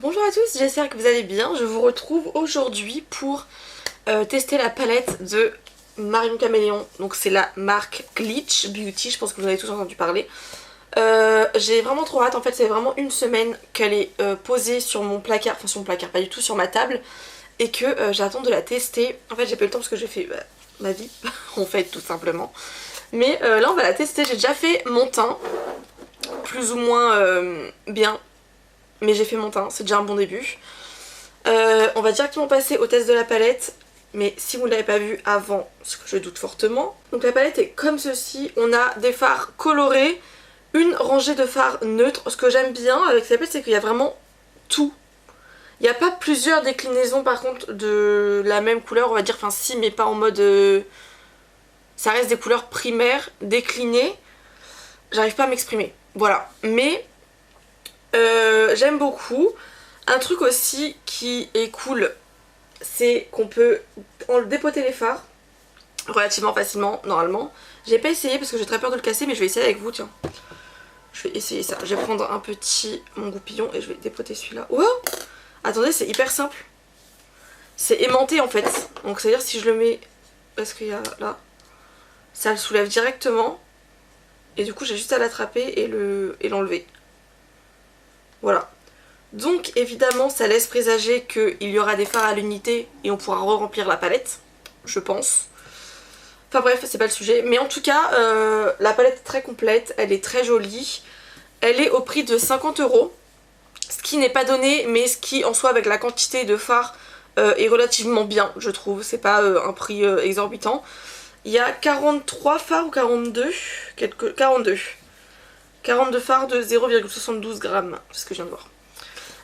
Bonjour à tous, j'espère que vous allez bien. Je vous retrouve aujourd'hui pour tester la palette de Marion Caméléon. Donc c'est la marque Glitch Beauty, je pense que vous en avez tous entendu parler. J'ai vraiment trop hâte, en fait c'est vraiment une semaine qu'elle est posée sur mon placard, enfin sur mon placard, pas du tout sur ma table. Et que j'attends de la tester. En fait j'ai pas eu le temps parce que j'ai fait ma vie, en fait tout simplement. Mais là on va la tester, j'ai déjà fait mon teint, plus ou moins bien. Mais j'ai fait mon teint, c'est déjà un bon début. On va directement passer au test de la palette. Mais si vous ne l'avez pas vu avant, ce que je doute fortement. Donc la palette est comme ceci. On a des fards colorés, une rangée de fards neutres. Ce que j'aime bien avec cette palette, c'est qu'il y a vraiment tout. Il n'y a pas plusieurs déclinaisons par contre de la même couleur, on va dire. Enfin si, mais pas en mode... Ça reste des couleurs primaires, déclinées. J'arrive pas à m'exprimer. Voilà. Mais... j'aime beaucoup. Un truc aussi qui est cool, c'est qu'on peut dépoter les fards relativement facilement normalement. J'ai pas essayé parce que j'ai très peur de le casser, mais je vais essayer avec vous, tiens. Je vais essayer ça. Je vais prendre un petit mon goupillon et je vais dépoter celui-là. Oh, attendez, c'est hyper simple. C'est aimanté en fait. Donc c'est à dire si je le mets, parce qu'il y a là, ça le soulève directement. Et du coup j'ai juste à l'attraper et l'enlever. Voilà. Donc évidemment ça laisse présager qu'il y aura des fards à l'unité et on pourra re-remplir la palette, je pense. Enfin bref, c'est pas le sujet. Mais en tout cas, la palette est très complète, elle est très jolie. Elle est au prix de 50 €, ce qui n'est pas donné, mais ce qui en soi avec la quantité de fards est relativement bien, je trouve. C'est pas un prix exorbitant. Il y a 43 fards ou 42 42. 42 fards de 0,72 grammes, c'est ce que je viens de voir.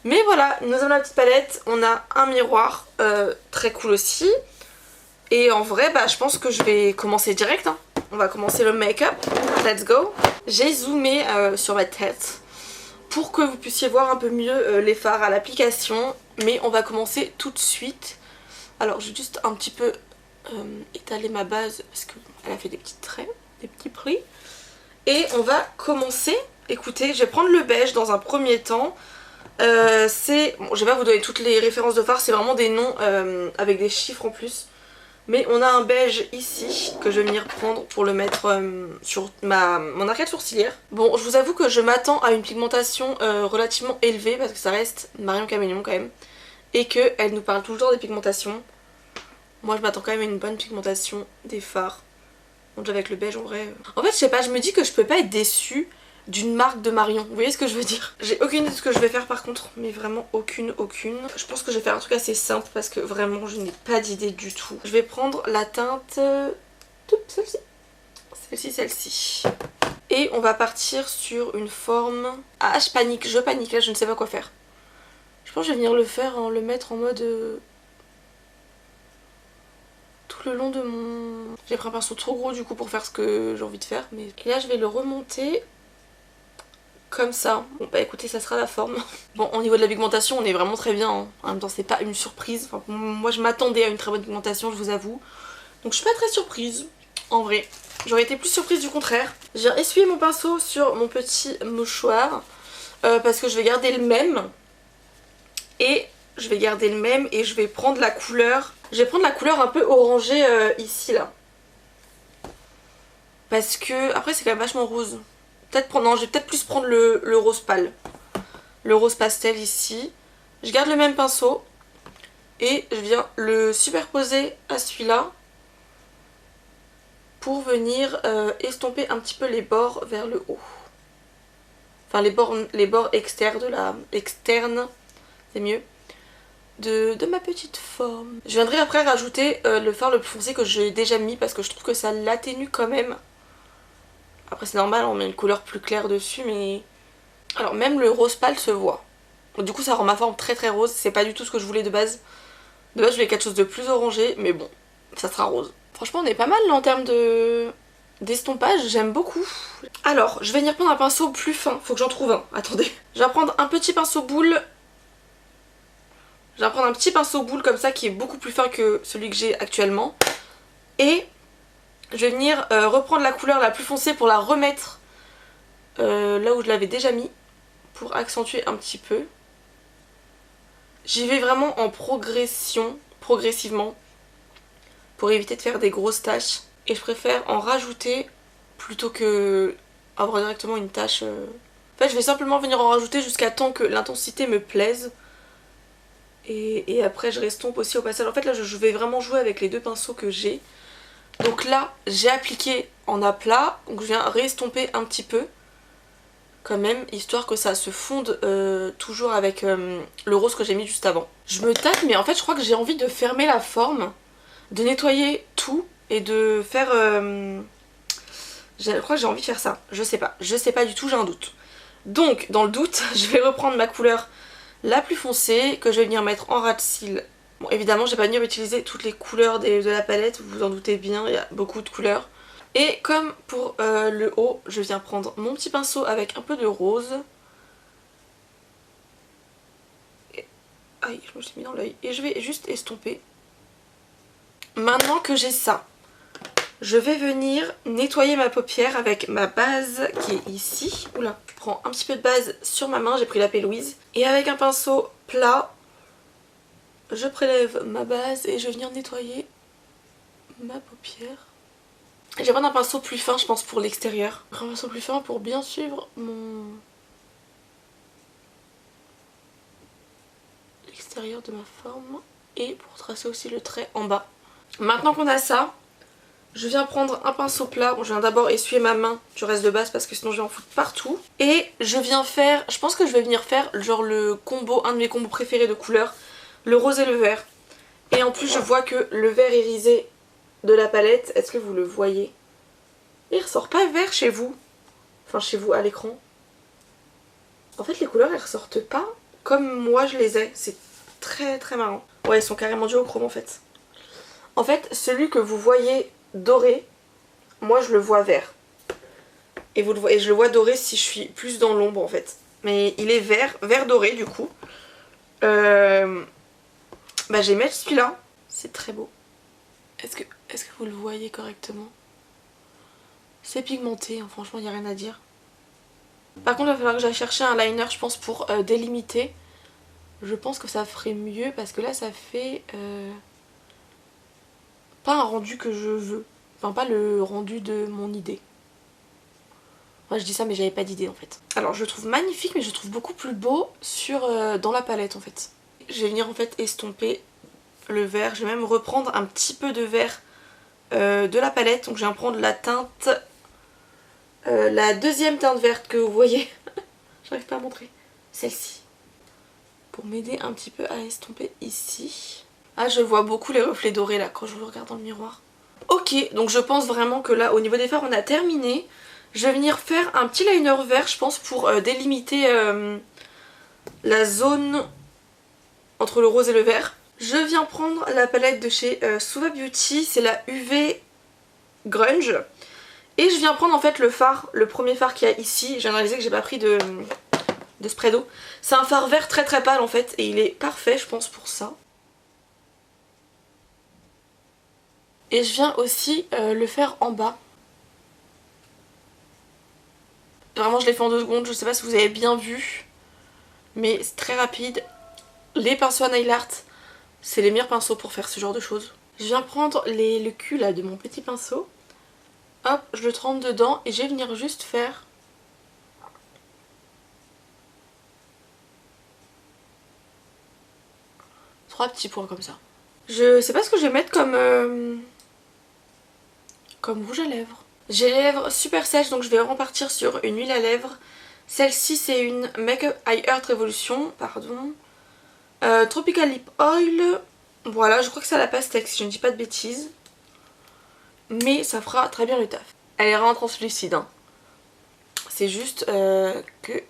Mais voilà, nous avons la petite palette, on a un miroir, très cool aussi. Et en vrai, bah, je pense que je vais commencer direct. Hein. On va commencer le make-up, let's go. J'ai zoomé sur ma tête pour que vous puissiez voir un peu mieux les fards à l'application. Mais on va commencer tout de suite. Alors, je vais juste un petit peu étaler ma base parce qu'elle a fait des petits traits, des petits plis. Et on va commencer, écoutez, je vais prendre le beige dans un premier temps. Bon, je vais pas vous donner toutes les références de fards, c'est vraiment des noms avec des chiffres en plus. Mais on a un beige ici que je vais venir prendre pour le mettre sur mon arcade sourcilière. Bon, je vous avoue que je m'attends à une pigmentation relativement élevée parce que ça reste Marion Caméléon quand même. Et qu'elle nous parle tout le temps des pigmentations. Moi je m'attends quand même à une bonne pigmentation des fards. Bon, déjà avec le beige en vrai... En fait je sais pas, je me dis que je peux pas être déçue d'une marque de Marion, vous voyez ce que je veux dire? J'ai aucune idée de ce que je vais faire par contre, mais vraiment aucune. Je pense que je vais faire un truc assez simple parce que vraiment je n'ai pas d'idée du tout. Je vais prendre la teinte... celle-ci. Et on va partir sur une forme... Ah, je panique là, je ne sais pas quoi faire. Je pense que je vais venir le mettre en mode... tout le long de mon... J'ai pris un pinceau trop gros du coup pour faire ce que j'ai envie de faire. Mais... Et là je vais le remonter... comme ça. Bon bah écoutez, ça sera la forme. Bon, au niveau de la pigmentation on est vraiment très bien hein. En même temps c'est pas une surprise, enfin, moi je m'attendais à une très bonne pigmentation, je vous avoue. Donc je suis pas très surprise en vrai. J'aurais été plus surprise du contraire. J'ai essuyé mon pinceau sur mon petit mouchoir parce que je vais garder le même. Et je vais prendre la couleur. Je vais prendre la couleur un peu orangée ici là. Parce que après c'est quand même vachement rose. Non, je vais peut-être plus prendre le rose pâle. Le rose pastel ici. Je garde le même pinceau. Et je viens le superposer à celui-là. Pour venir estomper un petit peu les bords vers le haut. Enfin les bords externes. C'est mieux. De ma petite forme. Je viendrai après rajouter le fard le plus foncé que j'ai déjà mis. Parce que je trouve que ça l'atténue quand même. Après c'est normal, on met une couleur plus claire dessus, mais... Alors même le rose pâle se voit. Du coup ça rend ma forme très très rose, c'est pas du tout ce que je voulais de base. De base je voulais quelque chose de plus orangé, mais bon, ça sera rose. Franchement on est pas mal là en termes d'estompage, j'aime beaucoup. Alors, je vais venir prendre un pinceau plus fin, faut que j'en trouve un, attendez. Je vais prendre un petit pinceau boule. Je vais prendre un petit pinceau boule comme ça qui est beaucoup plus fin que celui que j'ai actuellement. Et... je vais venir reprendre la couleur la plus foncée pour la remettre là où je l'avais déjà mis. Pour accentuer un petit peu. J'y vais vraiment en progressivement, pour éviter de faire des grosses taches. Et je préfère en rajouter plutôt que avoir directement une tache. En fait, je vais simplement venir en rajouter jusqu'à temps que l'intensité me plaise. Et après, je restompe aussi au passage. En fait, là, je vais vraiment jouer avec les deux pinceaux que j'ai. Donc là, j'ai appliqué en aplat. Donc je viens restomper un petit peu. Quand même, histoire que ça se fonde toujours avec le rose que j'ai mis juste avant. Je me tâte, mais en fait, je crois que j'ai envie de fermer la forme, de nettoyer tout et de faire... je crois que j'ai envie de faire ça. Je sais pas du tout, j'ai un doute. Donc, dans le doute, je vais reprendre ma couleur la plus foncée que je vais venir mettre en ras de cils. Bon, évidemment, je vais pas venir utiliser toutes les couleurs de la palette, vous vous en doutez bien, il y a beaucoup de couleurs. Et comme pour le haut, je viens prendre mon petit pinceau avec un peu de rose. Et... aïe, je me suis mis dans l'œil. Et je vais juste estomper. Maintenant que j'ai ça, je vais venir nettoyer ma paupière avec ma base qui est ici. Oula, je prends un petit peu de base sur ma main, j'ai pris la P. Louise. Et avec un pinceau plat, je prélève ma base et je vais venir nettoyer ma paupière. Je vais prendre un pinceau plus fin, je pense, pour l'extérieur. Un pinceau plus fin pour bien suivre l'extérieur de ma forme. Et pour tracer aussi le trait en bas. Maintenant qu'on a ça, je viens prendre un pinceau plat. Bon, je viens d'abord essuyer ma main du reste de base parce que sinon je vais en foutre partout. Et je viens faire, je pense que je vais venir faire genre le combo, un de mes combos préférés de couleurs, le rose et le vert. Et en plus je vois que le vert irisé de la palette, est-ce que vous le voyez? Il ressort pas vert chez vous. Enfin chez vous à l'écran. En fait les couleurs elles ressortent pas comme moi je les ai. C'est très très marrant. Ouais, ils sont carrément dus au chrome en fait. En fait celui que vous voyez doré, moi je le vois vert. Et je le vois doré si je suis plus dans l'ombre en fait. Mais il est vert doré du coup. Bah je vais mettre celui-là. C'est très beau. Est-ce que vous le voyez correctement? C'est pigmenté, hein, franchement il n'y a rien à dire. Par contre il va falloir que j'aille chercher un liner je pense pour délimiter. Je pense que ça ferait mieux parce que là ça fait pas un rendu que je veux. Enfin pas le rendu de mon idée. Moi je dis ça mais j'avais pas d'idée en fait. Alors je le trouve magnifique mais je le trouve beaucoup plus beau dans la palette en fait. Je vais venir en fait estomper le vert. Je vais même reprendre un petit peu de vert de la palette. Donc je viens prendre la teinte, la deuxième teinte verte que vous voyez. J'arrive pas à montrer. Celle-ci. Pour m'aider un petit peu à estomper ici. Ah je vois beaucoup les reflets dorés là quand je le regarde dans le miroir. Ok, donc je pense vraiment que là au niveau des fards on a terminé. Je vais venir faire un petit liner vert je pense pour délimiter la zone entre le rose et le vert. Je viens prendre la palette de chez Suva Beauty, c'est la UV Grunge. Et je viens prendre en fait le fard, le premier fard qu'il y a ici. J'ai réalisé que j'ai pas pris de spray d'eau. C'est un fard vert très très pâle en fait et il est parfait je pense pour ça. Et je viens aussi le faire en bas. Vraiment je l'ai fait en 2 secondes, je sais pas si vous avez bien vu. Mais c'est très rapide. Les pinceaux à nail art, c'est les meilleurs pinceaux pour faire ce genre de choses. Je viens prendre le cul là de mon petit pinceau. Hop, je le trempe dedans et je vais venir juste faire... trois petits points comme ça. Je sais pas ce que je vais mettre comme rouge à lèvres. J'ai les lèvres super sèches donc je vais repartir sur une huile à lèvres. Celle-ci c'est une Makeup Eye Earth Revolution, pardon. Tropical Lip Oil. Voilà, je crois que c'est à la pastèque si je ne dis pas de bêtises. Mais ça fera très bien le taf. Elle est vraiment translucide. Hein. C'est juste que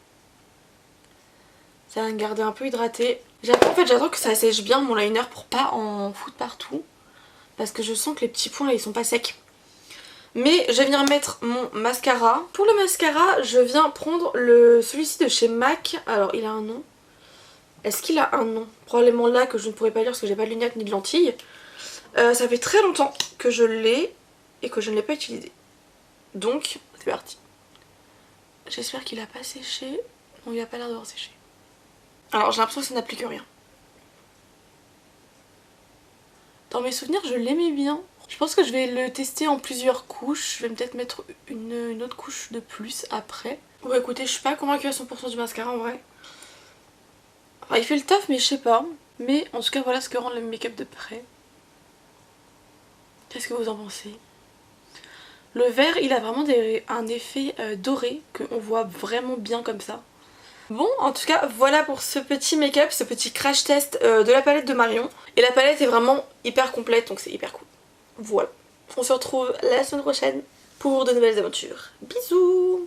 ça va me garder un peu hydraté. En fait j'attends que ça sèche bien mon liner pour pas en foutre partout. Parce que je sens que les petits points là ils sont pas secs. Mais je vais venir mettre mon mascara. Pour le mascara je viens prendre celui-ci de chez MAC. Alors il a un nom. Est-ce qu'il a un nom? Probablement là que je ne pourrais pas lire parce que j'ai pas de lunettes ni de lentilles. Ça fait très longtemps que je l'ai et que je ne l'ai pas utilisé. Donc c'est parti. J'espère qu'il a pas séché. Non, il a pas l'air d'avoir séché. Alors j'ai l'impression que ça n'applique rien. Dans mes souvenirs, je l'aimais bien. Je pense que je vais le tester en plusieurs couches. Je vais peut-être mettre une autre couche de plus après. Bon écoutez, je suis pas convaincue à 100% du mascara en vrai. Enfin, il fait le taf mais je sais pas. Mais en tout cas voilà ce que rend le make-up de près. Qu'est-ce que vous en pensez? Le vert il a vraiment un effet doré qu'on voit vraiment bien comme ça. Bon, en tout cas, voilà pour ce petit make-up, ce petit crash test de la palette de Marion. Et la palette est vraiment hyper complète, donc c'est hyper cool. Voilà. On se retrouve la semaine prochaine pour de nouvelles aventures. Bisous!